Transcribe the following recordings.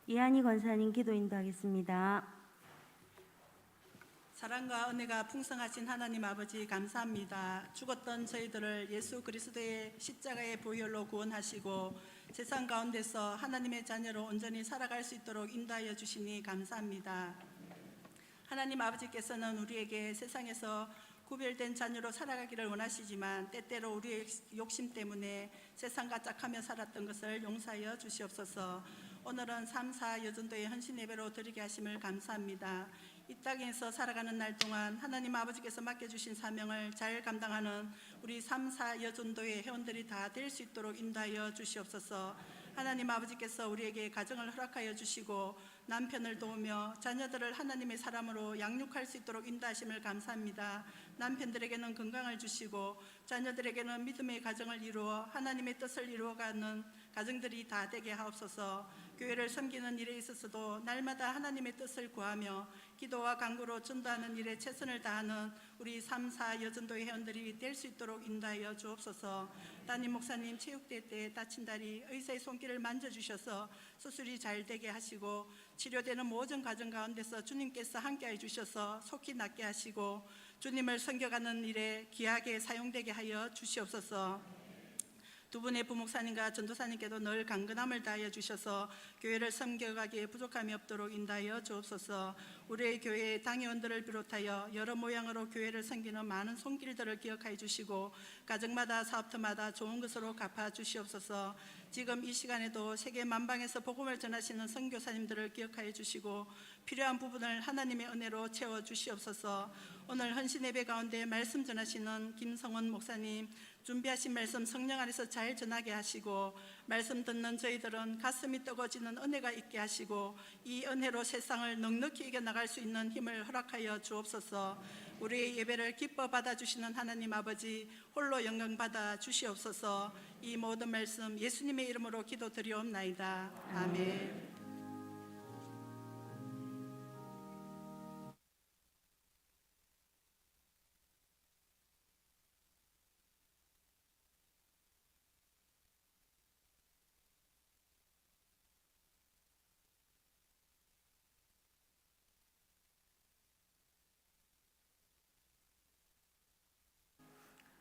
이한희 권사님 기도 인도하겠습니다. 사랑과 은혜가 풍성하신 하나님 아버지 감사합니다. 죽었던 저희들을 예수 그리스도의 십자가의 보혈로 구원하시고 세상 가운데서 하나님의 자녀로 온전히 살아갈 수 있도록 인도하여 주시니 감사합니다. 하나님 아버지께서는 우리에게 세상에서 구별된 자녀로 살아가기를 원하시지만 때때로 우리의 욕심 때문에 세상과 짝하며 살았던 것을 용서하여 주시옵소서. 오늘은 3, 4 여전도의 헌신 예배로 드리게 하심을 감사합니다. 이 땅에서 살아가는 날 동안 하나님 아버지께서 맡겨주신 사명을 잘 감당하는 우리 3, 4 여전도의 회원들이 다 될 수 있도록 인도하여 주시옵소서. 하나님 아버지께서 우리에게 가정을 허락하여 주시고 남편을 도우며 자녀들을 하나님의 사람으로 양육할 수 있도록 인도하심을 감사합니다. 남편들에게는 건강을 주시고 자녀들에게는 믿음의 가정을 이루어 하나님의 뜻을 이루어가는 가정들이 다 되게 하옵소서. 교회를 섬기는 일에 있어서도 날마다 하나님의 뜻을 구하며 기도와 간구로 전도하는 일에 최선을 다하는 우리 3, 4 여전도의 회원들이 될 수 있도록 인도하여 주옵소서. 담임 목사님 체육대 때 다친 다리 의사의 손길을 만져주셔서 수술이 잘 되게 하시고 치료되는 모든 과정 가운데서 주님께서 함께해 주셔서 속히 낫게 하시고 주님을 섬겨가는 일에 귀하게 사용되게 하여 주시옵소서. 두 분의 부목사님과 전도사님께도 늘 강건함을 다하여 주셔서 교회를 섬겨가기에 부족함이 없도록 인도하여 주옵소서. 우리의 교회의 당회원들을 비롯하여 여러 모양으로 교회를 섬기는 많은 손길들을 기억하여 주시고 가정마다 사업터마다 좋은 것으로 갚아 주시옵소서. 지금 이 시간에도 세계 만방에서 복음을 전하시는 선교사님들을 기억하여 주시고 필요한 부분을 하나님의 은혜로 채워 주시옵소서. 오늘 헌신 예배 가운데 말씀 전하시는 김성원 목사님 준비하신 말씀 성령 안에서 잘 전하게 하시고 말씀 듣는 저희들은 가슴이 뜨거워지는 은혜가 있게 하시고 이 은혜로 세상을 넉넉히 이겨나갈 수 있는 힘을 허락하여 주옵소서. 우리의 예배를 기뻐 받아주시는 하나님 아버지 홀로 영광 받아 주시옵소서. 이 모든 말씀 예수님의 이름으로 기도드리옵나이다. 아멘.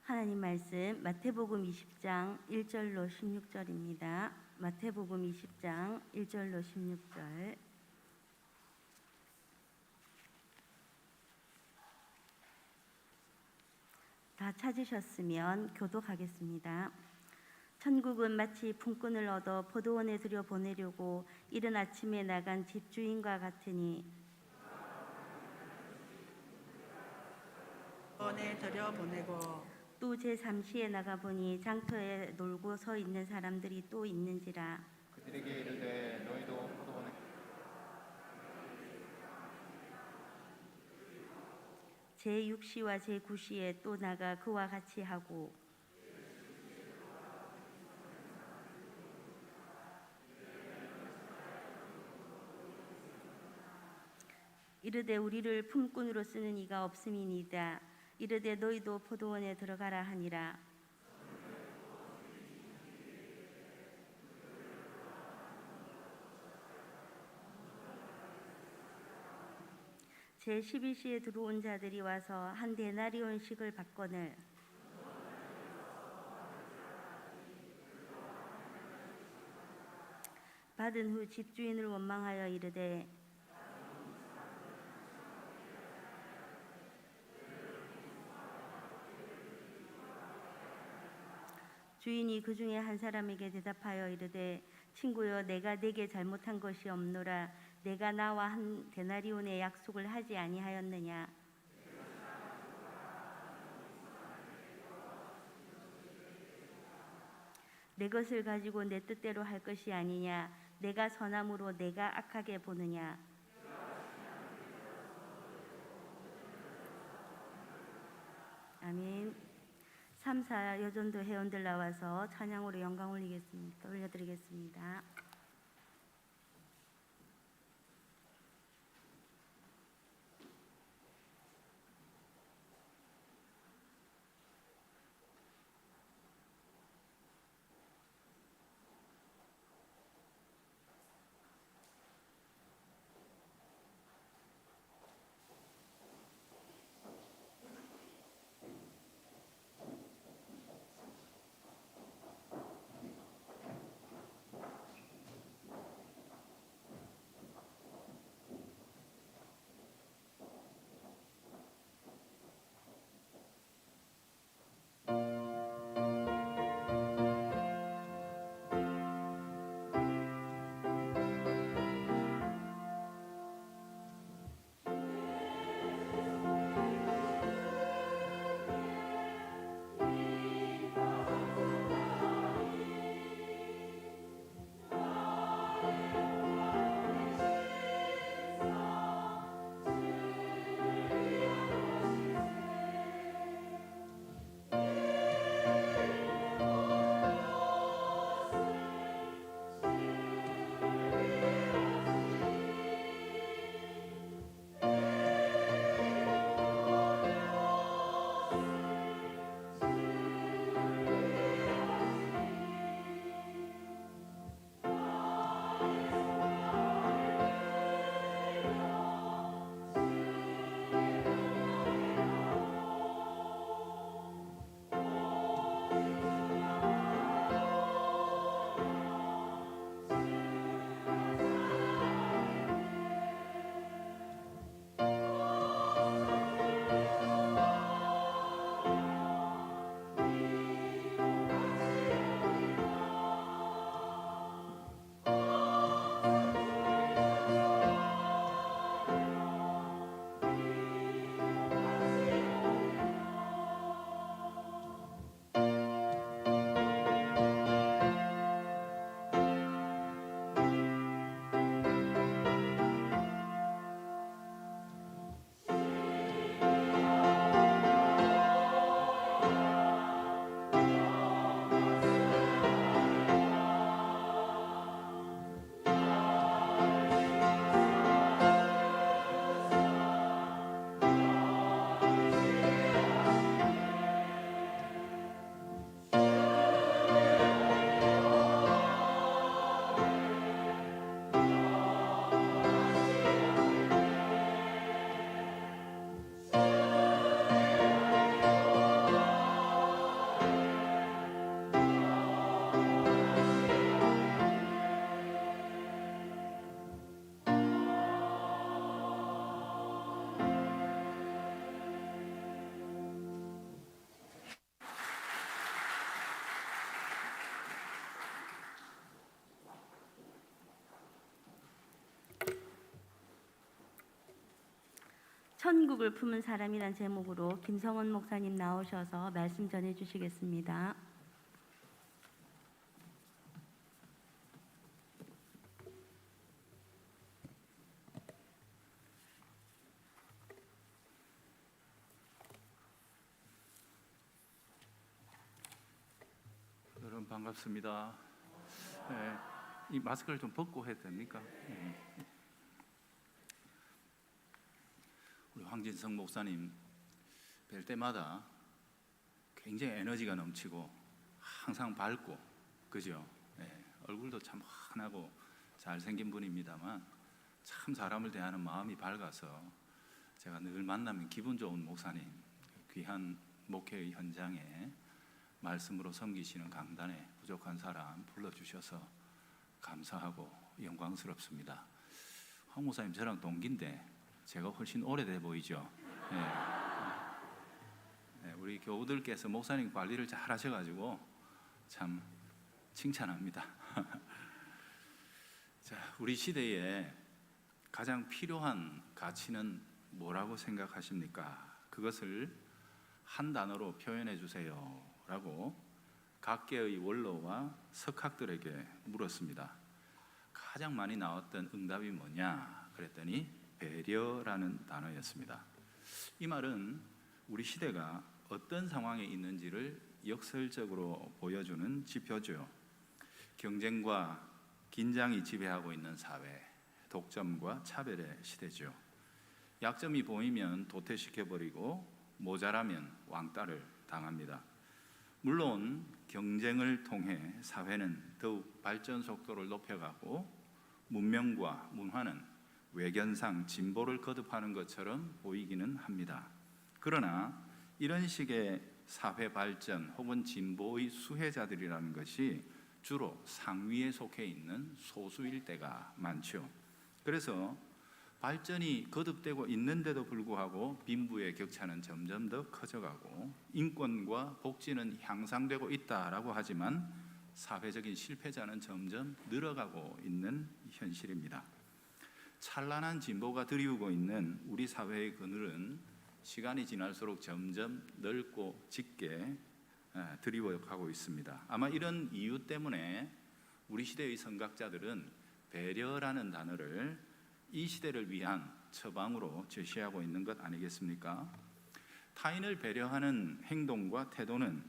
하나님 말씀 마태복음 20장 1절로 16절입니다. 마태복음 20장 1절로 16절. 다 찾으셨으면 교독하겠습니다. 천국은 마치 품꾼을 얻어 포도원에 들여보내려고 이른 아침에 나간 집주인과 같으니 포도원에 들여보내고 또 제3시에 나가보니 장터에 놀고 서 있는 사람들이 또 있는지라. 그들에게 이르되 너희도 포도원에 제6시와 제9시에 또 나가 그와 같이 하고 이르되 우리를 품꾼으로 쓰는 이가 없음이니이다. 이르되 너희도 포도원에 들어가라 하니라. 제12시에 들어온 자들이 와서 한 데나리온씩을 받거늘 받은 후 집주인을 원망하여 이르되 주인이 그 중에 한 사람에게 대답하여 이르되 친구여 내가 네게 잘못한 것이 없노라. 내가 나와 한 데나리온의 약속을 하지 아니하였느냐. 내 것을 가지고 내 뜻대로 할 것이 아니냐. 내가 선함으로 내가 악하게 보느냐. 아멘. 3, 4 여전도 회원들 나와서 찬양으로 영광 올려드리겠습니다. 천국을 품은 사람이란 제목으로 김성원 목사님 나오셔서 말씀 전해 주시겠습니다. 여러분 반갑습니다. 네, 이 마스크를 좀 벗고 해도 됩니까? 우리 황진성 목사님 뵐 때마다 굉장히 에너지가 넘치고 항상 밝고 그죠? 네, 얼굴도 참 환하고 잘생긴 분입니다만 참 사람을 대하는 마음이 밝아서 제가 늘 만나면 기분 좋은 목사님, 귀한 목회의 현장에 말씀으로 섬기시는 강단에 부족한 사람 불러주셔서 감사하고 영광스럽습니다. 황 목사님 저랑 동기인데 제가 훨씬 오래돼 보이죠? 네. 네, 우리 교우들께서 목사님 관리를 잘 하셔가지고 참 칭찬합니다. 자, 우리 시대에 가장 필요한 가치는 뭐라고 생각하십니까? 그것을 한 단어로 표현해 주세요 라고 각계의 원로와 석학들에게 물었습니다. 가장 많이 나왔던 응답이 뭐냐 그랬더니 배려라는 단어였습니다. 이 말은 우리 시대가 어떤 상황에 있는지를 역설적으로 보여주는 지표죠. 경쟁과 긴장이 지배하고 있는 사회, 독점과 차별의 시대죠. 약점이 보이면 도태시켜버리고 모자라면 왕따를 당합니다. 물론 경쟁을 통해 사회는 더욱 발전 속도를 높여가고 문명과 문화는 외견상 진보를 거듭하는 것처럼 보이기는 합니다. 그러나 이런 식의 사회 발전 혹은 진보의 수혜자들이라는 것이 주로 상위에 속해 있는 소수일 때가 많죠. 그래서 발전이 거듭되고 있는데도 불구하고 빈부의 격차는 점점 더 커져가고 인권과 복지는 향상되고 있다라고 하지만 사회적인 실패자는 점점 늘어가고 있는 현실입니다. 찬란한 진보가 드리우고 있는 우리 사회의 그늘은 시간이 지날수록 점점 넓고 짙게 드리워가고 있습니다. 아마 이런 이유 때문에 우리 시대의 선각자들은 배려라는 단어를 이 시대를 위한 처방으로 제시하고 있는 것 아니겠습니까? 타인을 배려하는 행동과 태도는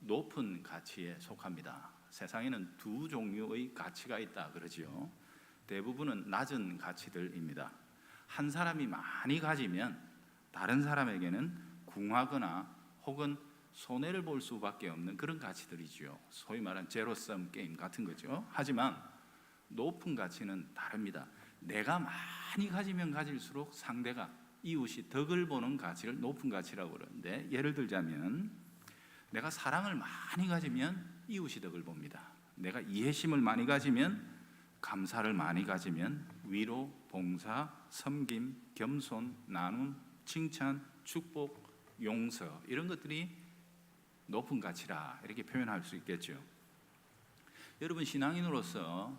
높은 가치에 속합니다. 세상에는 두 종류의 가치가 있다 그러지요. 대부분은 낮은 가치들입니다. 한 사람이 많이 가지면 다른 사람에게는 궁하거나 혹은 손해를 볼 수밖에 없는 그런 가치들이죠. 소위 말하는 제로섬 게임 같은 거죠. 하지만 높은 가치는 다릅니다. 내가 많이 가지면 가질수록 상대가 이웃이 덕을 보는 가치를 높은 가치라고 그러는데, 예를 들자면 내가 사랑을 많이 가지면 이웃이 덕을 봅니다. 내가 이해심을 많이 가지면, 감사를 많이 가지면 위로, 봉사, 섬김, 겸손, 나눔, 칭찬, 축복, 용서, 이런 것들이 높은 가치라 이렇게 표현할 수 있겠죠. 여러분, 신앙인으로서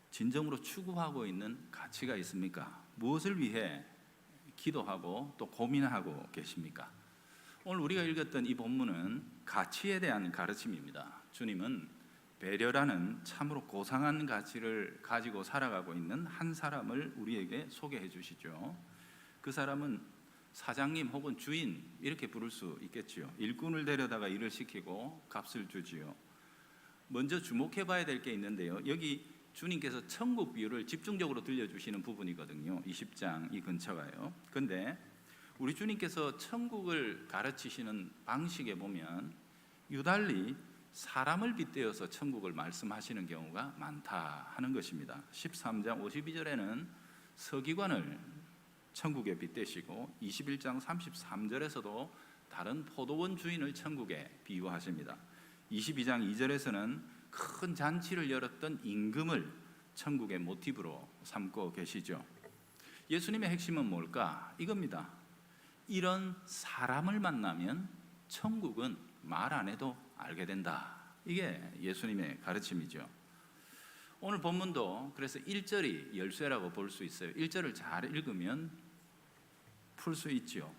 진정으로 추구하고 있는 가치가 있습니까? 무엇을 위해 기도하고 또 고민하고 계십니까? 오늘 우리가 읽었던 이 본문은 가치에 대한 가르침입니다. 주님은 배려라는 참으로 고상한 가치를 가지고 살아가고 있는 한 사람을 우리에게 소개해 주시죠. 그 사람은 사장님 혹은 주인 이렇게 부를 수 있겠지요. 일꾼을 데려다가 일을 시키고 값을 주지요. 먼저 주목해 봐야 될 게 있는데요. 여기 주님께서 천국 비유를 집중적으로 들려주시는 부분이거든요. 20장 이 근처가요. 근데 우리 주님께서 천국을 가르치시는 방식에 보면 유달리 사람을 빗대어서 천국을 말씀하시는 경우가 많다 하는 것입니다. 13장 52절에는 서기관을 천국에 빗대시고 21장 33절에서도 다른 포도원 주인을 천국에 비유하십니다. 22장 2절에서는 큰 잔치를 열었던 임금을 천국의 모티브로 삼고 계시죠. 예수님의 핵심은 뭘까? 이겁니다. 이런 사람을 만나면 천국은 말 안 해도 알게 된다. 이게 예수님의 가르침이죠. 오늘 본문도 그래서 1절이 열쇠라고 볼 수 있어요. 1절을 잘 읽으면 풀 수 있죠.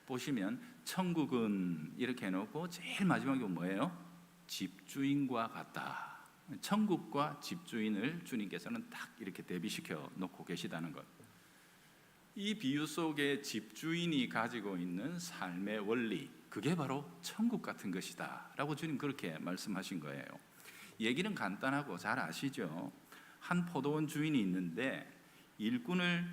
보시면 천국은 이렇게 해놓고 제일 마지막에 뭐예요? 집주인과 같다. 천국과 집주인을 주님께서는 딱 이렇게 대비시켜 놓고 계시다는 것. 이 비유 속에 집주인이 가지고 있는 삶의 원리, 그게 바로 천국 같은 것이다 라고 주님 그렇게 말씀하신 거예요. 얘기는 간단하고 잘 아시죠? 한 포도원 주인이 있는데 일꾼을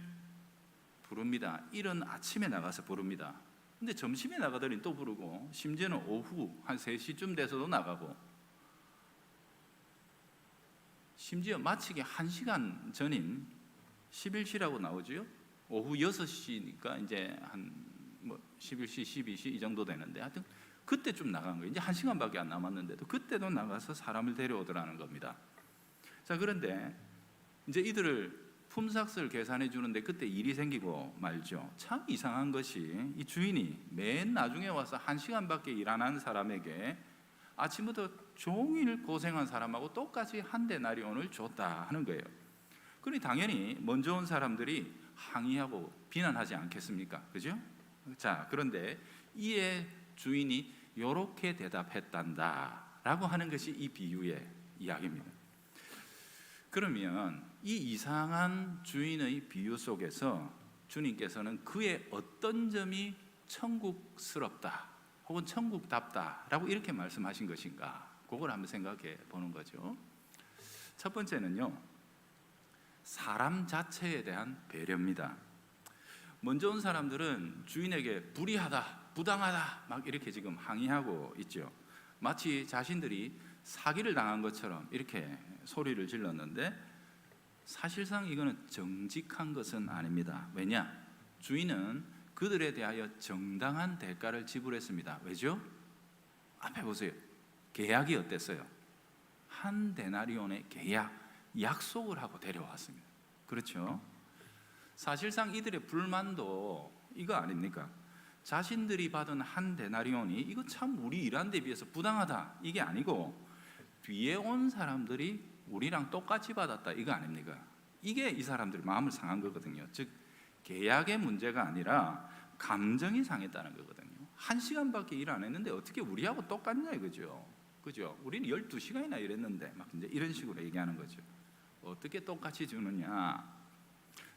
부릅니다. 이른 아침에 나가서 부릅니다. 근데 점심에 나가더니 또 부르고, 심지어는 오후 한 3시쯤 돼서도 나가고, 심지어 마치기 1시간 전인 11시라고 나오죠. 오후 6시니까 이제 한 뭐 11시, 12시 이 정도 되는데, 하여튼 그때쯤 나간 거예요. 이제 1시간밖에 안 남았는데도 그때도 나가서 사람을 데려오더라는 겁니다. 자, 그런데 이제 이들을 품삯을 계산해 주는데 그때 일이 생기고 말죠. 참 이상한 것이, 이 주인이 맨 나중에 와서 1시간밖에 일 안 한 사람에게 아침부터 종일 고생한 사람하고 똑같이 한 데나리온을 줬다 하는 거예요. 그러니 당연히 먼저 온 사람들이 항의하고 비난하지 않겠습니까? 그죠? 자, 그런데 이에 주인이 이렇게 대답했단다 라고 하는 것이 이 비유의 이야기입니다. 그러면 이 이상한 주인의 비유 속에서 주님께서는 그의 어떤 점이 천국스럽다 혹은 천국답다 라고 이렇게 말씀하신 것인가, 그걸 한번 생각해 보는 거죠. 첫 번째는요, 사람 자체에 대한 배려입니다. 먼저 온 사람들은 주인에게 불의하다, 부당하다 막 이렇게 지금 항의하고 있죠. 마치 자신들이 사기를 당한 것처럼 이렇게 소리를 질렀는데, 사실상 이거는 정직한 것은 아닙니다. 왜냐? 주인은 그들에 대하여 정당한 대가를 지불했습니다. 왜죠? 앞에 보세요. 계약이 어땠어요? 한 데나리온의 계약, 약속을 하고 데려왔습니다. 그렇죠? 사실상 이들의 불만도 이거 아닙니까? 자신들이 받은 한 데나리온이 이거 참 우리 일한 데 비해서 부당하다, 이게 아니고 뒤에 온 사람들이 우리랑 똑같이 받았다, 이거 아닙니까? 이게 이 사람들이 마음을 상한 거거든요. 즉 계약의 문제가 아니라 감정이 상했다는 거거든요. 1시간밖에 일 안 했는데 어떻게 우리하고 똑같냐 이거죠. 그죠? 우리는 12시간이나 일했는데 막 이제 이런 식으로 얘기하는 거죠. 어떻게 똑같이 주느냐?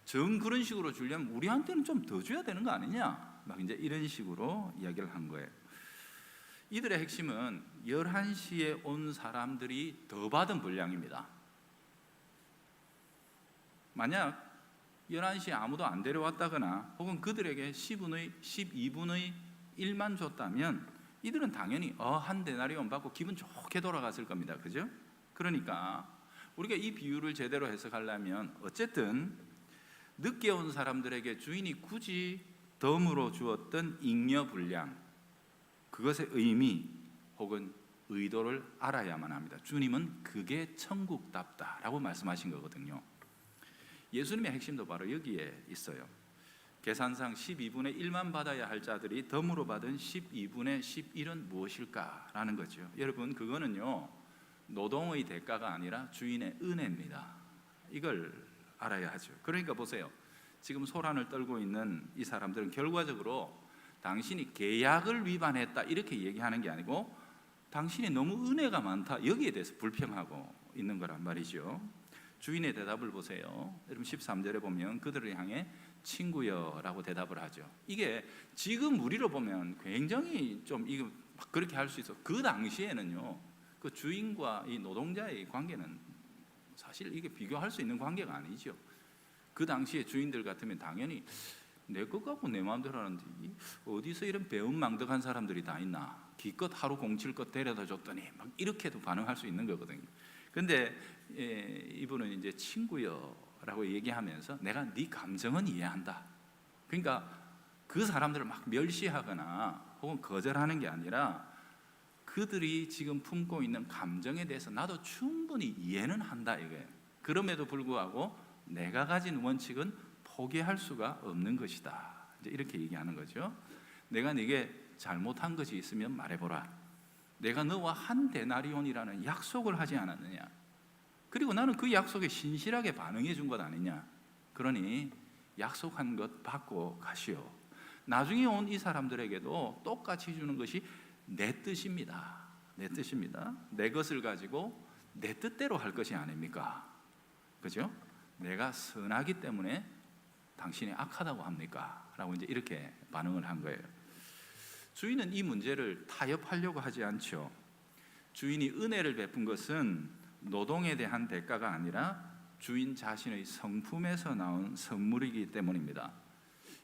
정 그런 식으로 주려면 우리한테는 좀 더 줘야 되는 거 아니냐? 막 이제 이런 식으로 이야기를 한 거예요. 이들의 핵심은 11시에 온 사람들이 더 받은 분량입니다. 만약 11시에 아무도 안 데려왔다거나 혹은 그들에게 12분의 1만 줬다면 이들은 당연히 한 데나리온 받고 기분 좋게 돌아갔을 겁니다. 그죠? 그러니까 우리가 이 비유를 제대로 해석하려면 어쨌든 늦게 온 사람들에게 주인이 굳이 덤으로 주었던 잉여 분량, 그것의 의미 혹은 의도를 알아야만 합니다. 주님은 그게 천국답다라고 말씀하신 거거든요. 예수님의 핵심도 바로 여기에 있어요. 계산상 12분의 1만 받아야 할 자들이 덤으로 받은 12분의 11은 무엇일까라는 거죠. 여러분, 그거는요 노동의 대가가 아니라 주인의 은혜입니다. 이걸 알아야 하죠. 그러니까 보세요. 지금 소란을 떨고 있는 이 사람들은 결과적으로 당신이 계약을 위반했다 이렇게 얘기하는 게 아니고 당신이 너무 은혜가 많다 여기에 대해서 불평하고 있는 거란 말이죠. 주인의 대답을 보세요. 여러분 13절에 보면 그들을 향해 친구여 라고 대답을 하죠. 이게 지금 우리로 보면 굉장히 좀 이거 막 그렇게 할 수 있어. 그 당시에는요 그 주인과 이 노동자의 관계는 사실 이게 비교할 수 있는 관계가 아니죠. 그 당시에 주인들 같으면 당연히 내 것 갖고 내 마음대로 하는데 어디서 이런 배은망덕한 사람들이 다 있나, 기껏 하루 공칠것 데려다 줬더니 막 이렇게도 반응할 수 있는 거거든요. 근데 이분은 이제 친구여라고 얘기하면서 내가 네 감정은 이해한다. 그러니까 그 사람들을 막 멸시하거나 혹은 거절하는 게 아니라 그들이 지금 품고 있는 감정에 대해서 나도 충분히 이해는 한다 이거예요. 그럼에도 불구하고 내가 가진 원칙은 포기할 수가 없는 것이다. 이제 이렇게 얘기하는 거죠. 내가 네게 잘못한 것이 있으면 말해보라. 내가 너와 한 데나리온이라는 약속을 하지 않았느냐? 그리고 나는 그 약속에 신실하게 반응해 준 것 아니냐? 그러니 약속한 것 받고 가시오. 나중에 온 이 사람들에게도 똑같이 주는 것이 내 뜻입니다. 내 뜻입니다. 내 것을 가지고 내 뜻대로 할 것이 아닙니까? 그죠? 내가 선하기 때문에 당신이 악하다고 합니까? 라고 이제 이렇게 반응을 한 거예요. 주인은 이 문제를 타협하려고 하지 않죠. 주인이 은혜를 베푼 것은 노동에 대한 대가가 아니라 주인 자신의 성품에서 나온 선물이기 때문입니다.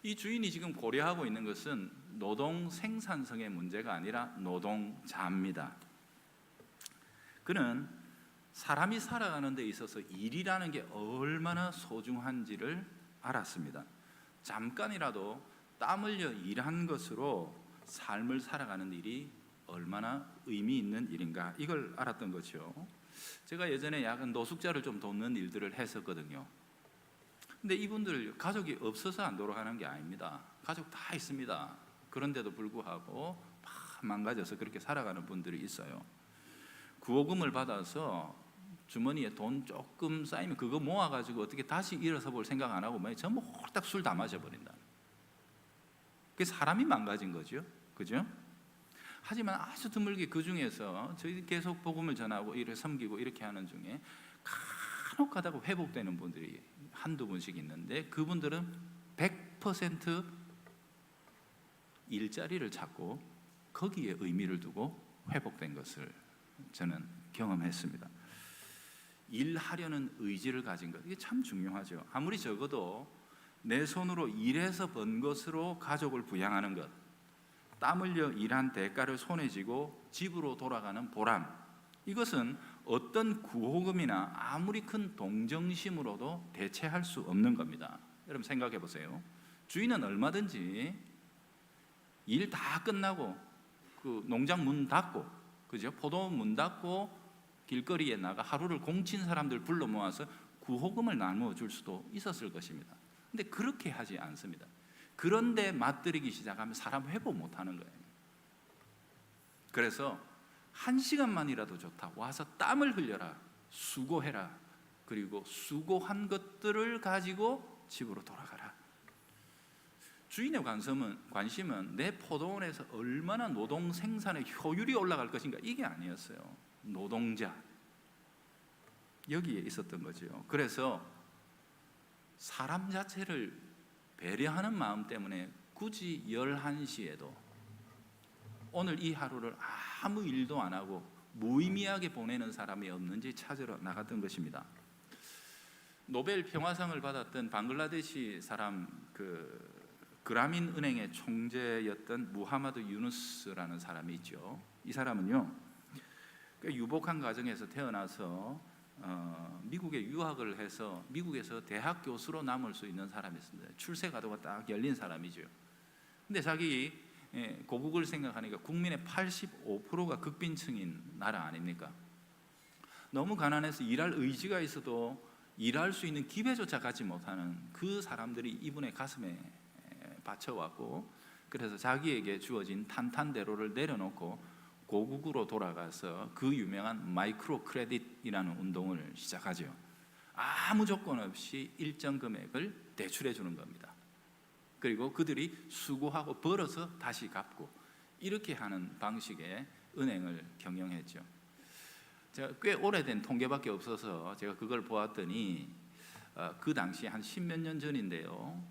이 주인이 지금 고려하고 있는 것은 노동 생산성의 문제가 아니라 노동자입니다. 그는 사람이 살아가는 데 있어서 일이라는 게 얼마나 소중한지를 알았습니다. 잠깐이라도 땀 흘려 일한 것으로 삶을 살아가는 일이 얼마나 의미 있는 일인가, 이걸 알았던 거죠. 제가 예전에 약간 노숙자를 좀 돕는 일들을 했었거든요. 근데 이분들 가족이 없어서 안 돌아가는 게 아닙니다. 가족 다 있습니다. 그런데도 불구하고 망가져서 그렇게 살아가는 분들이 있어요. 구호금을 받아서 주머니에 돈 조금 쌓이면 그거 모아가지고 어떻게 다시 일어서 볼 생각 안 하고 전부 홀딱 술 다 마셔버린다. 그게 사람이 망가진 거죠. 그죠? 하지만 아주 드물게 그 중에서 저희 계속 복음을 전하고 일을 섬기고 이렇게 하는 중에 간혹 가다가 회복되는 분들이 한두 분씩 있는데, 그분들은 100% 일자리를 찾고 거기에 의미를 두고 회복된 것을 저는 경험했습니다. 일하려는 의지를 가진 것, 이게 참 중요하죠. 아무리 적어도 내 손으로 일해서 번 것으로 가족을 부양하는 것, 땀 흘려 일한 대가를 손에 쥐고 집으로 돌아가는 보람, 이것은 어떤 구호금이나 아무리 큰 동정심으로도 대체할 수 없는 겁니다. 여러분 생각해 보세요. 주인은 얼마든지 일 다 끝나고 그 농장 문 닫고, 그죠? 포도원 문 닫고 길거리에 나가 하루를 공친 사람들 불러 모아서 구호금을 나누어 줄 수도 있었을 것입니다. 근데 그렇게 하지 않습니다. 그런데 맛들이기 시작하면 사람 회복 못 하는 거예요. 그래서 1시간만이라도 좋다, 와서 땀을 흘려라, 수고해라, 그리고 수고한 것들을 가지고 집으로 돌아가라. 주인의 관심은 내 포도원에서 얼마나 노동 생산의 효율이 올라갈 것인가, 이게 아니었어요. 노동자, 여기에 있었던 거죠. 그래서 사람 자체를 배려하는 마음 때문에 굳이 11시에도 오늘 이 하루를 아무 일도 안 하고 무의미하게 보내는 사람이 없는지 찾으러 나갔던 것입니다. 노벨 평화상을 받았던 방글라데시 사람, 그라민 은행의 총재였던 무하마드 유누스라는 사람이 있죠. 이 사람은요, 유복한 가정에서 태어나서 미국에 유학을 해서 미국에서 대학 교수로 남을 수 있는 사람이었습니다. 출세가도가 딱 열린 사람이죠. 근데 자기 고국을 생각하니까 국민의 85%가 극빈층인 나라 아닙니까? 너무 가난해서 일할 의지가 있어도 일할 수 있는 기회조차 갖지 못하는 그 사람들이 이분의 가슴에 받쳐왔고, 그래서 자기에게 주어진 탄탄대로를 내려놓고 고국으로 돌아가서 그 유명한 마이크로 크레딧이라는 운동을 시작하죠. 아무 조건 없이 일정 금액을 대출해 주는 겁니다. 그리고 그들이 수고하고 벌어서 다시 갚고, 이렇게 하는 방식의 은행을 경영했죠. 제가 꽤 오래된 통계밖에 없어서 제가 그걸 보았더니 그 당시 한 10몇 년 전인데요,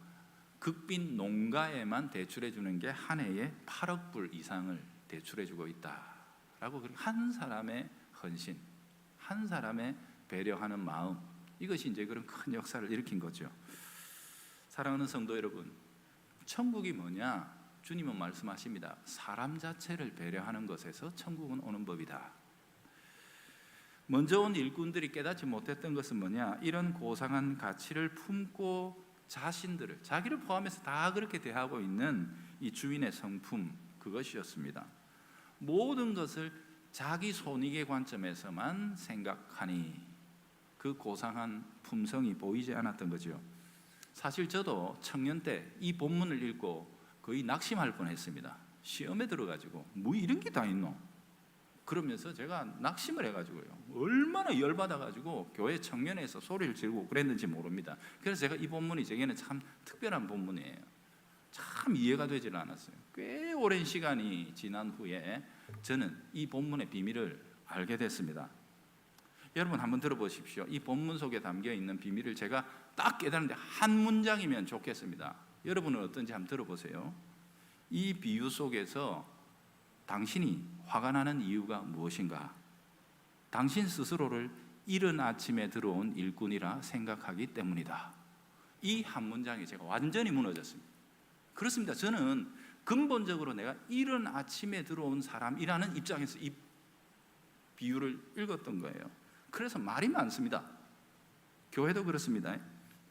극빈 농가에만 대출해 주는 게 한 해에 8억 불 이상을 대출해 주고 있다라고, 한 사람의 헌신, 한 사람의 배려하는 마음, 이것이 이제 그런 큰 역사를 일으킨 거죠. 사랑하는 성도 여러분, 천국이 뭐냐? 주님은 말씀하십니다. 사람 자체를 배려하는 것에서 천국은 오는 법이다. 먼저 온 일꾼들이 깨닫지 못했던 것은 뭐냐? 이런 고상한 가치를 품고 자신들을, 자기를 포함해서 다 그렇게 대하고 있는 이 주인의 성품, 그것이었습니다. 모든 것을 자기 손익의 관점에서만 생각하니 그 고상한 품성이 보이지 않았던 거죠. 사실 저도 청년 때 이 본문을 읽고 거의 낙심할 뻔했습니다. 시험에 들어가지고 뭐 이런 게 다 있노? 그러면서 제가 낙심을 해가지고요, 얼마나 열받아가지고 교회 청년회에서 소리를 지르고 그랬는지 모릅니다. 그래서 제가 이 본문이 제게는 참 특별한 본문이에요. 참 이해가 되질 않았어요. 꽤 오랜 시간이 지난 후에 저는 이 본문의 비밀을 알게 됐습니다. 여러분 한번 들어보십시오. 이 본문 속에 담겨 있는 비밀을 제가 딱 깨달았는데 한 문장이면 좋겠습니다. 여러분은 어떤지 한번 들어보세요. 이 비유 속에서 당신이 화가 나는 이유가 무엇인가? 당신 스스로를 이른 아침에 들어온 일꾼이라 생각하기 때문이다. 이 한 문장에 제가 완전히 무너졌습니다. 그렇습니다. 저는 근본적으로 내가 이른 아침에 들어온 사람이라는 입장에서 이 비유를 읽었던 거예요. 그래서 말이 많습니다. 교회도 그렇습니다.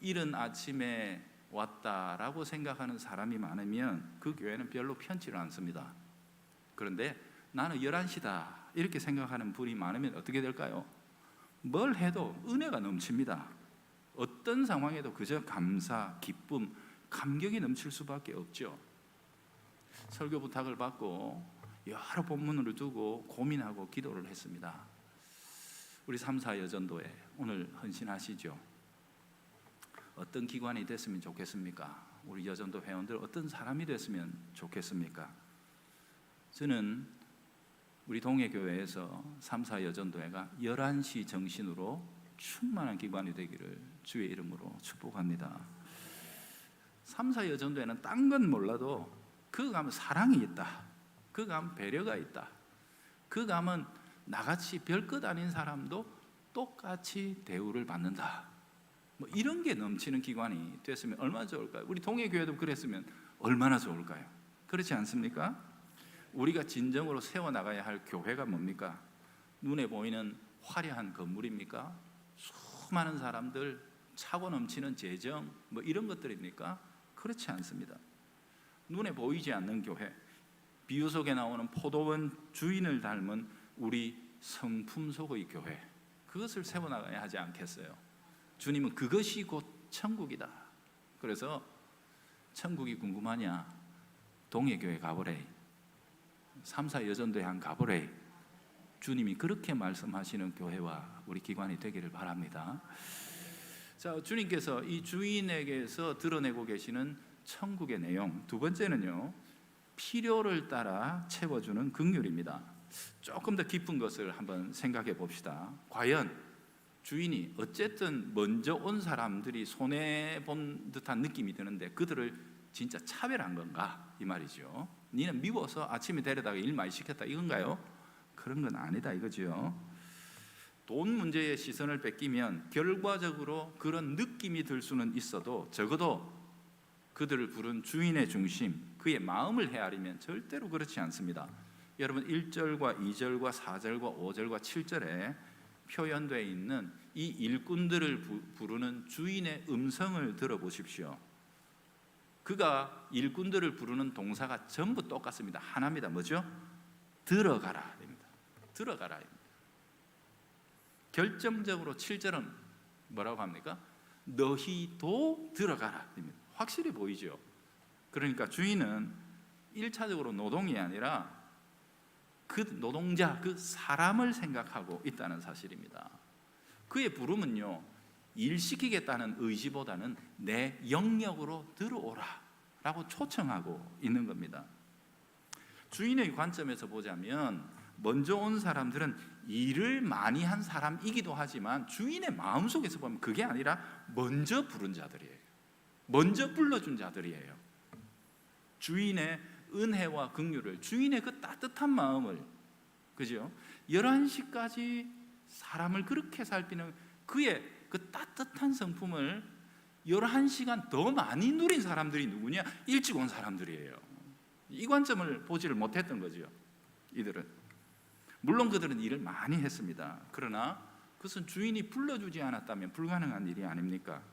이른 아침에 왔다라고 생각하는 사람이 많으면 그 교회는 별로 편치를 않습니다. 그런데 나는 11시다 이렇게 생각하는 분이 많으면 어떻게 될까요? 뭘 해도 은혜가 넘칩니다. 어떤 상황에도 그저 감사, 기쁨, 감격이 넘칠 수밖에 없죠. 설교 부탁을 받고 여러 본문을 두고 고민하고 기도를 했습니다. 우리 3사 여전도에 오늘 헌신하시죠. 어떤 기관이 됐으면 좋겠습니까? 우리 여전도 회원들 어떤 사람이 됐으면 좋겠습니까? 저는 우리 동해교회에서 3사 여전도회가 11시 정신으로 충만한 기관이 되기를 주의 이름으로 축복합니다. 3사 여전도회는 딴 건 몰라도 그 가면 사랑이 있다, 그 가면 배려가 있다, 그 가면 나같이 별것 아닌 사람도 똑같이 대우를 받는다, 뭐 이런 게 넘치는 기관이 됐으면 얼마나 좋을까요? 우리 동해교회도 그랬으면 얼마나 좋을까요? 그렇지 않습니까? 우리가 진정으로 세워나가야 할 교회가 뭡니까? 눈에 보이는 화려한 건물입니까? 수많은 사람들, 차고 넘치는 재정, 뭐 이런 것들입니까? 그렇지 않습니다. 눈에 보이지 않는 교회, 비유 속에 나오는 포도원 주인을 닮은 우리 성품 속의 교회, 그것을 세워나가야 하지 않겠어요? 주님은 그것이 곧 천국이다. 그래서 천국이 궁금하냐? 동해교회 가보래. 3사 여전도회 한 가보래. 주님이 그렇게 말씀하시는 교회와 우리 기관이 되기를 바랍니다. 자, 주님께서 이 주인에게서 드러내고 계시는 천국의 내용, 두 번째는요, 필요를 따라 채워주는 긍휼입니다. 조금 더 깊은 것을 한번 생각해 봅시다. 과연 주인이 어쨌든 먼저 온 사람들이 손해본 듯한 느낌이 드는데 그들을 진짜 차별한 건가? 이 말이죠. 니는 미워서 아침에 데려다가 일 많이 시켰다 이건가요? 그런 건 아니다 이거죠. 돈 문제에 시선을 뺏기면 결과적으로 그런 느낌이 들 수는 있어도 적어도 그들을 부른 주인의 중심, 그의 마음을 헤아리면 절대로 그렇지 않습니다. 여러분 1절과 2절과 4절과 5절과 7절에 표현되어 있는 이 일꾼들을 부르는 주인의 음성을 들어보십시오. 그가 일꾼들을 부르는 동사가 전부 똑같습니다. 하나입니다. 뭐죠? 들어가라. 들어가라. 결정적으로 7절은 뭐라고 합니까? 너희도 들어가라. 확실히 보이죠. 그러니까 주인은 1차적으로 노동이 아니라 그 노동자, 그 사람을 생각하고 있다는 사실입니다. 그의 부름은요, 일시키겠다는 의지보다는 내 영역으로 들어오라 라고 초청하고 있는 겁니다. 주인의 관점에서 보자면 먼저 온 사람들은 일을 많이 한 사람이기도 하지만 주인의 마음속에서 보면 그게 아니라 먼저 부른 자들이에요. 먼저 불러준 자들이에요. 주인의 은혜와 긍휼을, 주인의 그 따뜻한 마음을, 그죠? 11시까지 사람을 그렇게 살피는 그의 그 따뜻한 성품을 11시간 더 많이 누린 사람들이 누구냐? 일찍 온 사람들이에요. 이 관점을 보지를 못했던 거죠. 이들은 물론 그들은 일을 많이 했습니다. 그러나 그것은 주인이 불러주지 않았다면 불가능한 일이 아닙니까?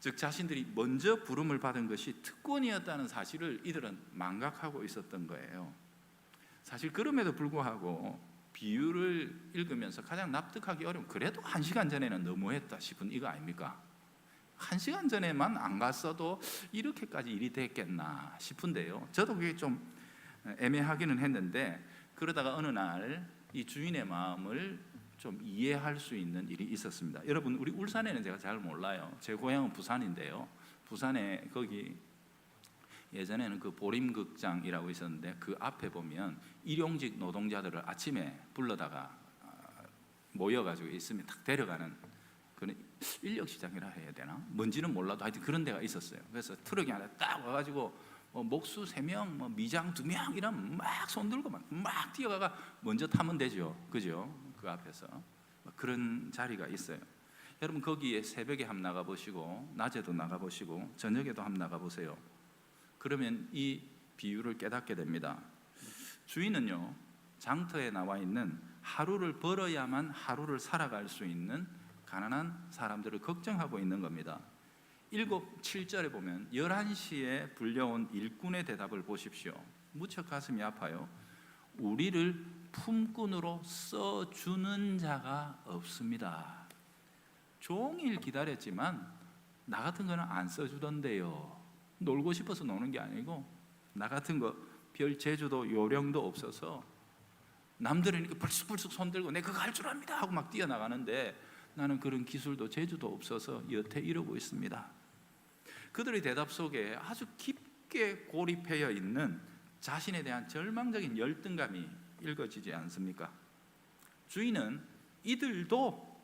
즉 자신들이 먼저 부름을 받은 것이 특권이었다는 사실을 이들은 망각하고 있었던 거예요. 사실 그럼에도 불구하고 비유를 읽으면서 가장 납득하기 어려운, 그래도 1시간 전에는 너무했다 싶은 이거 아닙니까? 1시간 전에만 안 갔어도 이렇게까지 일이 됐겠나 싶은데요. 저도 그게 좀 애매하기는 했는데 그러다가 어느 날 이 주인의 마음을 좀 이해할 수 있는 일이 있었습니다. 여러분 우리 울산에는 제가 잘 몰라요. 제 고향은 부산인데요. 부산에 거기 예전에는 그 보림극장이라고 있었는데 그 앞에 보면 일용직 노동자들을 아침에 불러다가 모여가지고 있으면 딱 데려가는 그런 인력시장이라 해야 되나? 뭔지는 몰라도 하여튼 그런 데가 있었어요. 그래서 트럭이 하나 딱 와가지고 목수 3명, 미장 2명 이러면 막 손들고 막 뛰어가가 먼저 타면 되죠. 그죠? 그 앞에서 그런 자리가 있어요. 여러분 거기에 새벽에 한번 나가보시고 낮에도 나가보시고 저녁에도 한번 나가보세요. 그러면 이 비유를 깨닫게 됩니다. 주인은요, 장터에 나와 있는 하루를 벌어야만 하루를 살아갈 수 있는 가난한 사람들을 걱정하고 있는 겁니다. 7절에 보면 11시에 불려온 일꾼의 대답을 보십시오. 무척 가슴이 아파요. 우리를 품꾼으로 써주는 자가 없습니다. 종일 기다렸지만 나 같은 거는 안 써주던데요. 놀고 싶어서 노는 게 아니고 나 같은 거 별 재주도 요령도 없어서 남들은 이렇게 불쑥불쑥 손들고 내가 그거 할 줄 압니다 하고 막 뛰어나가는데 나는 그런 기술도 재주도 없어서 여태 이러고 있습니다. 그들의 대답 속에 아주 깊게 고립되어 있는 자신에 대한 절망적인 열등감이 읽어지지 않습니까? 주인은 이들도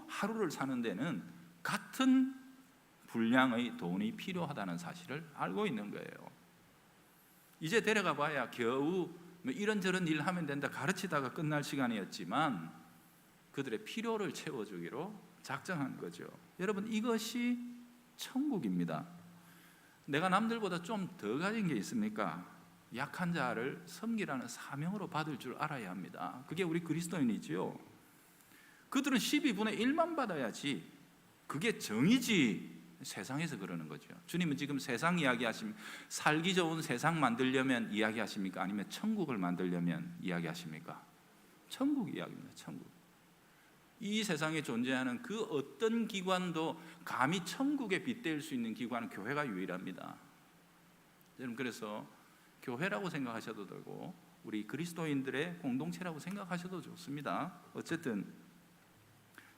하루를 사는 데는 같은 분량의 돈이 필요하다는 사실을 알고 있는 거예요. 이제 데려가 봐야 겨우 이런저런 일 하면 된다 가르치다가 끝날 시간이었지만 그들의 필요를 채워주기로 작정한 거죠. 여러분 이것이 천국입니다. 내가 남들보다 좀 더 가진 게 있습니까? 약한 자를 섬기라는 사명으로 받을 줄 알아야 합니다. 그게 우리 그리스도인이지요. 그들은 12분의 1만 받아야지 그게 정이지 세상에서 그러는 거죠. 주님은 지금 세상 이야기하시면 살기 좋은 세상 만들려면 이야기하십니까? 아니면 천국을 만들려면 이야기하십니까? 천국 이야기입니다. 천국. 이 세상에 존재하는 그 어떤 기관도 감히 천국에 빗댈 수 있는 기관은 교회가 유일합니다. 여러분 그래서 교회라고 생각하셔도 되고 우리 그리스도인들의 공동체라고 생각하셔도 좋습니다. 어쨌든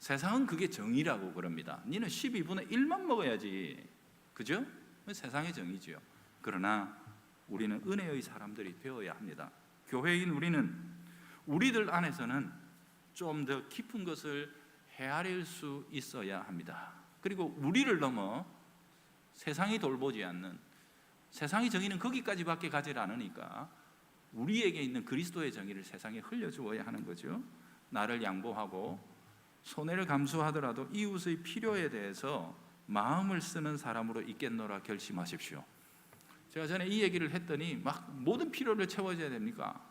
세상은 그게 정의라고 그럽니다. 니는 12분의 1만 먹어야지. 그죠? 세상의 정의지요. 그러나 우리는 은혜의 사람들이 되어야 합니다. 교회인 우리는 우리들 안에서는 좀 더 깊은 것을 헤아릴 수 있어야 합니다. 그리고 우리를 넘어 세상이 돌보지 않는 세상의 정의는 거기까지밖에 가지 않으니까 우리에게 있는 그리스도의 정의를 세상에 흘려주어야 하는 거죠. 나를 양보하고 손해를 감수하더라도 이웃의 필요에 대해서 마음을 쓰는 사람으로 있겠노라 결심하십시오. 제가 전에 이 얘기를 했더니 막 모든 필요를 채워줘야 됩니까?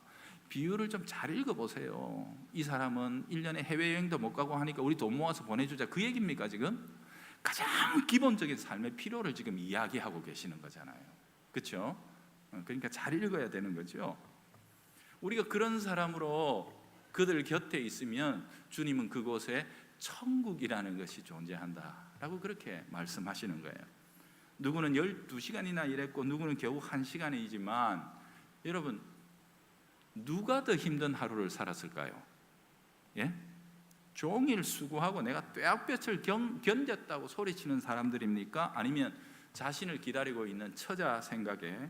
비유를 좀 잘 읽어보세요. 이 사람은 1년에 해외여행도 못 가고 하니까 우리 돈 모아서 보내주자 그 얘기입니까 지금? 가장 기본적인 삶의 필요를 지금 이야기하고 계시는 거잖아요. 그렇죠? 그러니까 잘 읽어야 되는 거죠. 우리가 그런 사람으로 그들 곁에 있으면 주님은 그곳에 천국이라는 것이 존재한다라고 그렇게 말씀하시는 거예요. 누구는 12시간이나 일했고 누구는 겨우 1시간이지만 여러분 누가 더 힘든 하루를 살았을까요? 예? 종일 수고하고 내가 뙤약볕을 견뎠다고 소리치는 사람들입니까? 아니면 자신을 기다리고 있는 처자 생각에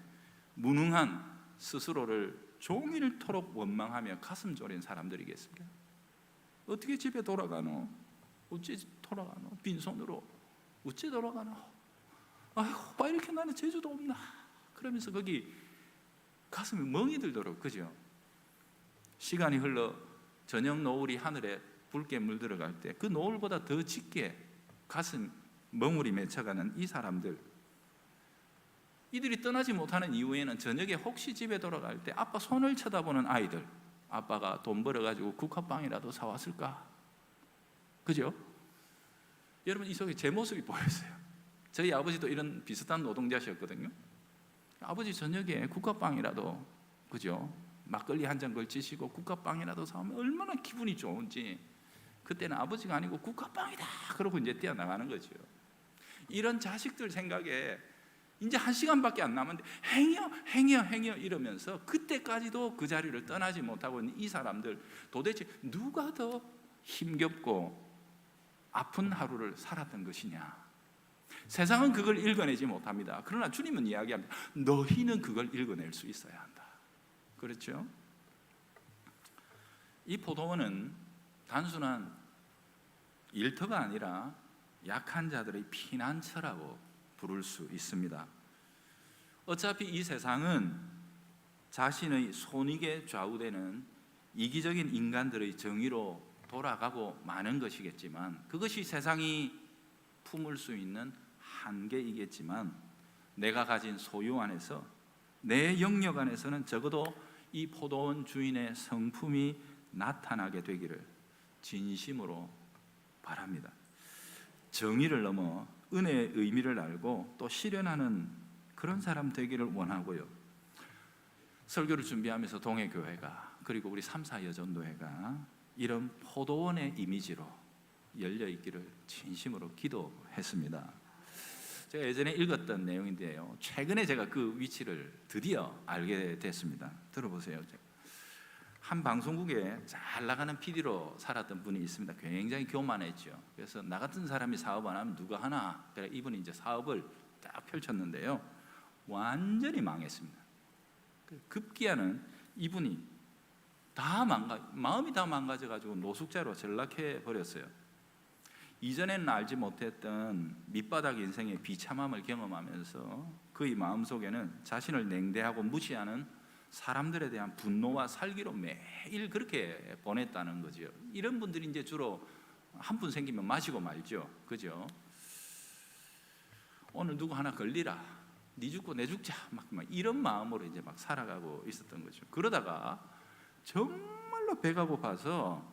무능한 스스로를 종일토록 원망하며 가슴 졸인 사람들이겠습니까? 어떻게 집에 돌아가노? 어찌 돌아가노? 빈손으로 어찌 돌아가노? 아이고 왜 이렇게 나는 재주도 없나? 그러면서 거기 가슴이 멍이 들도록 그죠? 시간이 흘러 저녁 노을이 하늘에 붉게 물들어갈 때 그 노을보다 더 짙게 가슴 멍울이 맺혀가는 이 사람들, 이들이 떠나지 못하는 이유에는 저녁에 혹시 집에 돌아갈 때 아빠 손을 쳐다보는 아이들, 아빠가 돈 벌어가지고 국화빵이라도 사왔을까? 그죠? 여러분 이 속에 제 모습이 보였어요. 저희 아버지도 이런 비슷한 노동자셨거든요. 아버지 저녁에 국화빵이라도 그죠? 막걸리 한 잔 걸치시고 국화빵이라도 사오면 얼마나 기분이 좋은지. 그때는 아버지가 아니고 국화빵이다 그러고 이제 뛰어나가는 거죠. 이런 자식들 생각에 이제 1시간밖에 안 남았는데 행여 이러면서 그때까지도 그 자리를 떠나지 못하고 있는 이 사람들, 도대체 누가 더 힘겹고 아픈 하루를 살았던 것이냐? 세상은 그걸 읽어내지 못합니다. 그러나 주님은 이야기합니다. 너희는 그걸 읽어낼 수 있어야 한다. 그렇죠? 이 포도원은 단순한 일터가 아니라 약한 자들의 피난처라고 부를 수 있습니다. 어차피 이 세상은 자신의 손익에 좌우되는 이기적인 인간들의 정의로 돌아가고 마는 것이겠지만, 그것이 세상이 품을 수 있는 한계이겠지만, 내가 가진 소유 안에서, 내 영역 안에서는 적어도 이 포도원 주인의 성품이 나타나게 되기를 진심으로 바랍니다. 정의를 넘어 은혜의 의미를 알고 또 실현하는 그런 사람 되기를 원하고요. 설교를 준비하면서 동해교회가, 그리고 우리 3사 여전도회가 이런 포도원의 이미지로 열려 있기를 진심으로 기도했습니다. 제가 예전에 읽었던 내용인데요, 최근에 제가 그 위치를 드디어 알게 됐습니다. 들어보세요. 한 방송국에 잘 나가는 PD로 살았던 분이 있습니다. 굉장히 교만했죠. 그래서 나 같은 사람이 사업 안 하면 누가 하나? 그래서 이분이 이제 사업을 딱 펼쳤는데요, 완전히 망했습니다. 급기야는 이분이 마음이 다 망가져가지고 노숙자로 전락해 버렸어요. 이전에는 알지 못했던 밑바닥 인생의 비참함을 경험하면서 그의 마음속에는 자신을 냉대하고 무시하는 사람들에 대한 분노와 살기로 매일 그렇게 보냈다는 거죠. 이런 분들이 이제 주로 한 분 생기면 마시고 말죠. 그죠? 오늘 누구 하나 걸리라, 네 죽고 내 죽자, 막 이런 마음으로 이제 막 살아가고 있었던 거죠. 그러다가 정말로 배가 고파서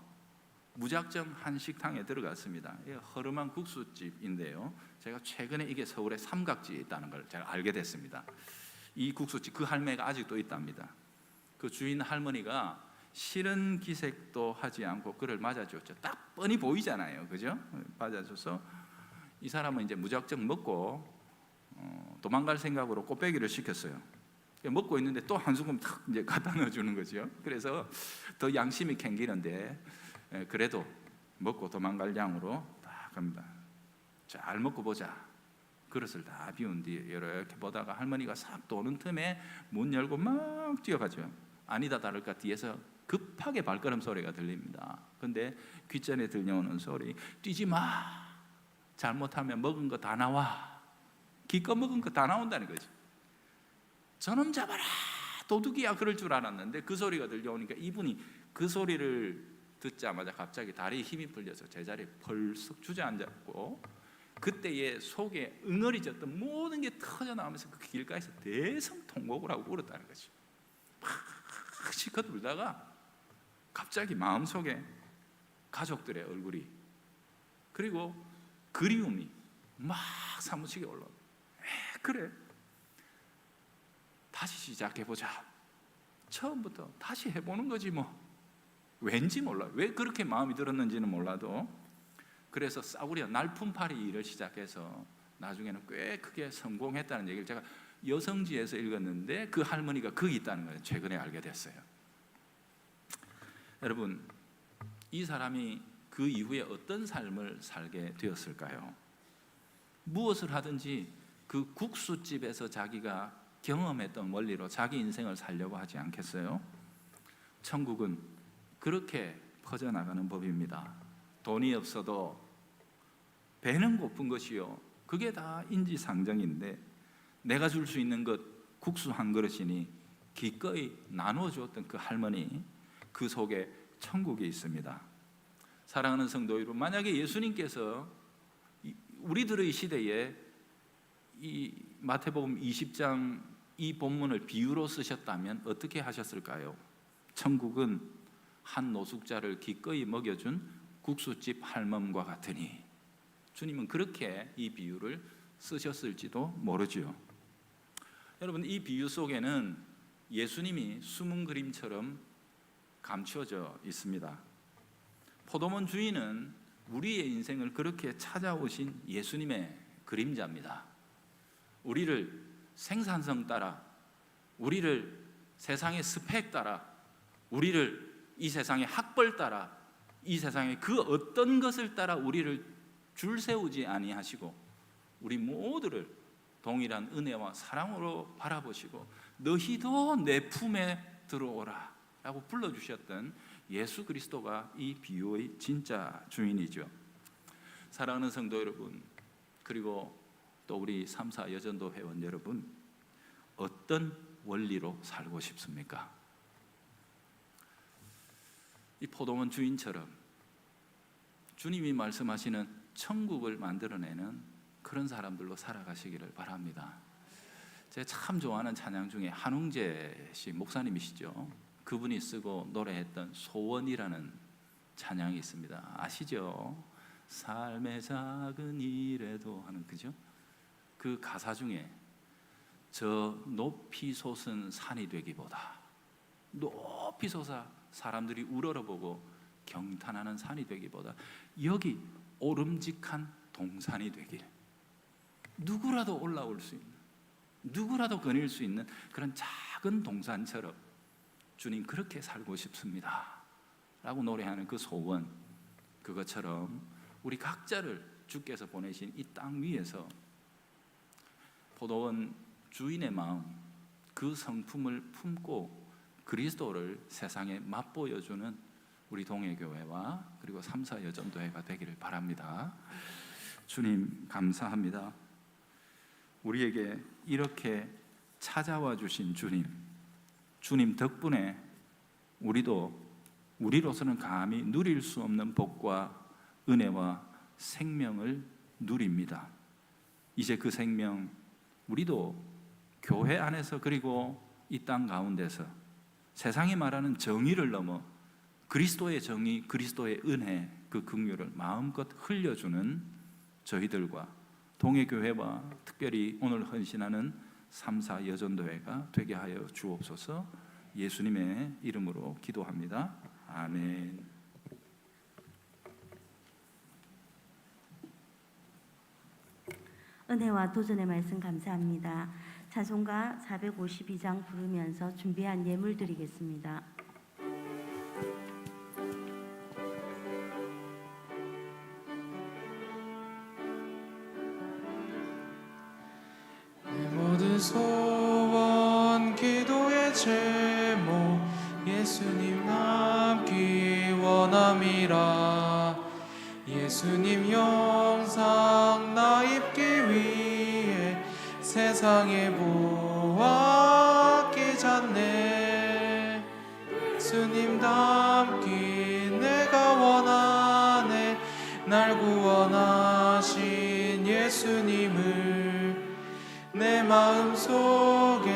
무작정 한 식당에 들어갔습니다. 허름한 국수집인데요, 제가 최근에 이게 서울에 삼각지에 있다는 걸 제가 알게 됐습니다. 이 국수집, 그 할매가 아직도 있답니다. 그 주인 할머니가 싫은 기색도 하지 않고 그를 맞아줬죠. 딱 뻔히 보이잖아요, 그죠? 맞아줘서 이 사람은 이제 무작정 먹고 도망갈 생각으로 꽃배기를 시켰어요. 먹고 있는데 또 한 수금 탁 이제 갖다 넣어주는 거죠. 그래서 더 양심이 캥기는데, 그래도 먹고 도망갈 양으로 딱 갑니다. 잘 먹고 보자. 그릇을 다 비운 뒤에 이렇게 보다가 할머니가 싹 도는 틈에 문 열고 막 뛰어가죠. 아니다 다를까 뒤에서 급하게 발걸음 소리가 들립니다. 근데 귓전에 들려오는 소리, 뛰지 마. 잘못하면 먹은 거 다 나와. 기껏 먹은 거 다 나온다는 거죠. 저놈 잡아라, 도둑이야, 그럴 줄 알았는데 그 소리가 들려오니까 이분이 그 소리를 듣자마자 갑자기 다리에 힘이 풀려서 제자리에 벌썩 주저앉았고, 그때의 속에 응어리졌던 모든 게 터져나오면서 그 길가에서 대성통곡을 하고 울었다는 거죠. 막 실컷 울다가 갑자기 마음속에 가족들의 얼굴이, 그리고 그리움이 막 사무치게 올라오고, 그래, 다시 시작해보자. 처음부터 다시 해보는 거지 뭐. 왠지 몰라요. 왜 그렇게 마음이 들었는지는 몰라도. 그래서 싸구려 날품팔이 일을 시작해서 나중에는 꽤 크게 성공했다는 얘기를 제가 여성지에서 읽었는데, 그 할머니가 거기 있다는 걸 최근에 알게 됐어요. 여러분, 이 사람이 그 이후에 어떤 삶을 살게 되었을까요? 무엇을 하든지 그 국수집에서 자기가 경험했던 원리로 자기 인생을 살려고 하지 않겠어요? 천국은 그렇게 퍼져나가는 법입니다. 돈이 없어도 배는 고픈 것이요, 그게 다 인지상정인데, 내가 줄 수 있는 것 국수 한 그릇이니 기꺼이 나눠주었던 그 할머니, 그 속에 천국이 있습니다. 사랑하는 성도 여러분, 만약에 예수님께서 우리들의 시대에 이 마태복음 20장 이 본문을 비유로 쓰셨다면 어떻게 하셨을까요? 천국은 한 노숙자를 기꺼이 먹여준 국수집 할멈과 같으니, 주님은 그렇게 이 비유를 쓰셨을지도 모르지요. 여러분, 이 비유 속에는 예수님이 숨은 그림처럼 감추어져 있습니다. 포도원 주인은 우리의 인생을 그렇게 찾아오신 예수님의 그림자입니다. 우리를 생산성 따라, 우리를 세상의 스펙 따라, 우리를 이 세상의 학벌 따라, 이 세상의 그 어떤 것을 따라 우리를 줄 세우지 아니하시고, 우리 모두를 동일한 은혜와 사랑으로 바라보시고 너희도 내 품에 들어오라 라고 불러주셨던 예수 그리스도가 이 비유의 진짜 주인이죠. 사랑하는 성도 여러분, 그리고 또 우리 3사 여전도 회원 여러분, 어떤 원리로 살고 싶습니까? 이 포도원 주인처럼 주님이 말씀하시는 천국을 만들어내는 그런 사람들로 살아가시기를 바랍니다. 제가 참 좋아하는 찬양 중에 한웅재 씨 목사님이시죠. 그분이 쓰고 노래했던 소원이라는 찬양이 있습니다. 아시죠? 삶의 작은 일에도 하는, 그죠? 그 가사 중에 저 높이 솟은 산이 되기보다, 높이 솟아 사람들이 우러러보고 경탄하는 산이 되기보다 여기 오름직한 동산이 되길, 누구라도 올라올 수 있는, 누구라도 거닐 수 있는 그런 작은 동산처럼 주님 그렇게 살고 싶습니다 라고 노래하는 그 소원, 그것처럼 우리 각자를 주께서 보내신 이 땅 위에서 포도원 주인의 마음, 그 성품을 품고 그리스도를 세상에 맛보여주는 우리 동해교회와 그리고 3사 여전도회가 되기를 바랍니다. 주님 감사합니다. 우리에게 이렇게 찾아와 주신 주님 덕분에 우리로서는 감히 누릴 수 없는 복과 은혜와 생명을 누립니다. 이제 그 생명 우리도 교회 안에서 그리고 이 땅 가운데서 세상이 말하는 정의를 넘어 그리스도의 정의, 그리스도의 은혜, 그 긍휼을 마음껏 흘려주는 저희들과 동해교회와 특별히 오늘 헌신하는 3사 여전도회가 되게 하여 주옵소서. 예수님의 이름으로 기도합니다. 아멘. 은혜와 도전의 말씀 감사합니다. 찬송가 452장 부르면서 준비한 예물 드리겠습니다. 내 모든 소원 기도의 제목 예수님 남기 원함이라. 예수님 영상 나 입기 위해 세상에 보았기 잤네. 예수님 닮기 내가 원하네. 날 구원하신 예수님을 내 마음속에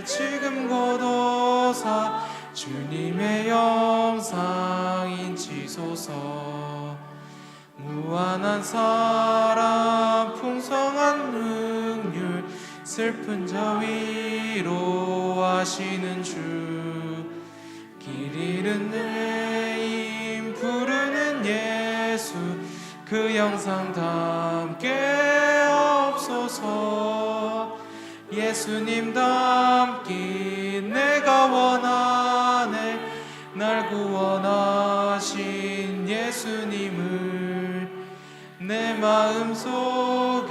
지금 고도사 주님의 영상 인치소서. 무한한 사랑 풍성한 능률 슬픈 자 위로하시는 주. 길 잃은 내임 부르는 예수 그 영상 담게 없소서. 예수님 닮기 내가 원하네. 날 구원하신 예수님을 내 마음속에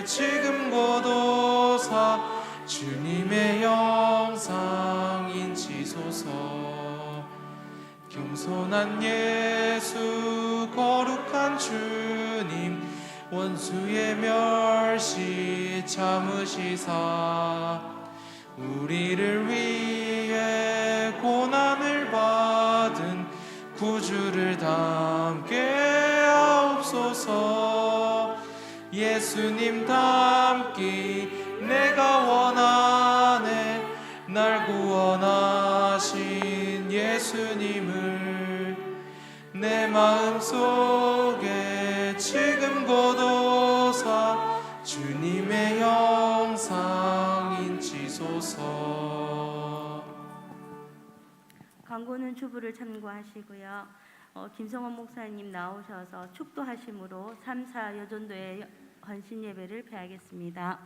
지금 고도사 주님의 영상 인치소서. 겸손한 예수 거룩한 주님 원수의 멸시 참으시사 우리를 위해 고난을 받은 구주를 담게 하옵소서. 예수님 닮기 내가 원하네. 날 구원하신 예수님을 내 마음속에 지금 고도사 주님의 영상 인치소서. 광고는 주부를 참고하시고요. 김성원 목사님 나오셔서 축도하심으로 3사 여전도의 헌신 예배를 폐하겠습니다.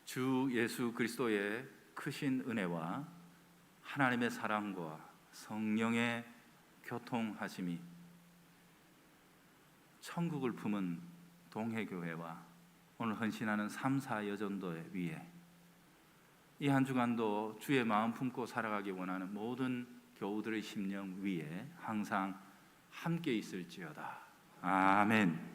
주 예수 그리스도의 크신 은혜와 하나님의 사랑과 성령의 교통하심이 천국을 품은 동해교회와 오늘 헌신하는 3, 4 여전도의 위에 이 한 주간도 주의 마음 품고 살아가기 원하는 모든 교우들의 심령 위에 항상 함께 있을지어다. 아멘.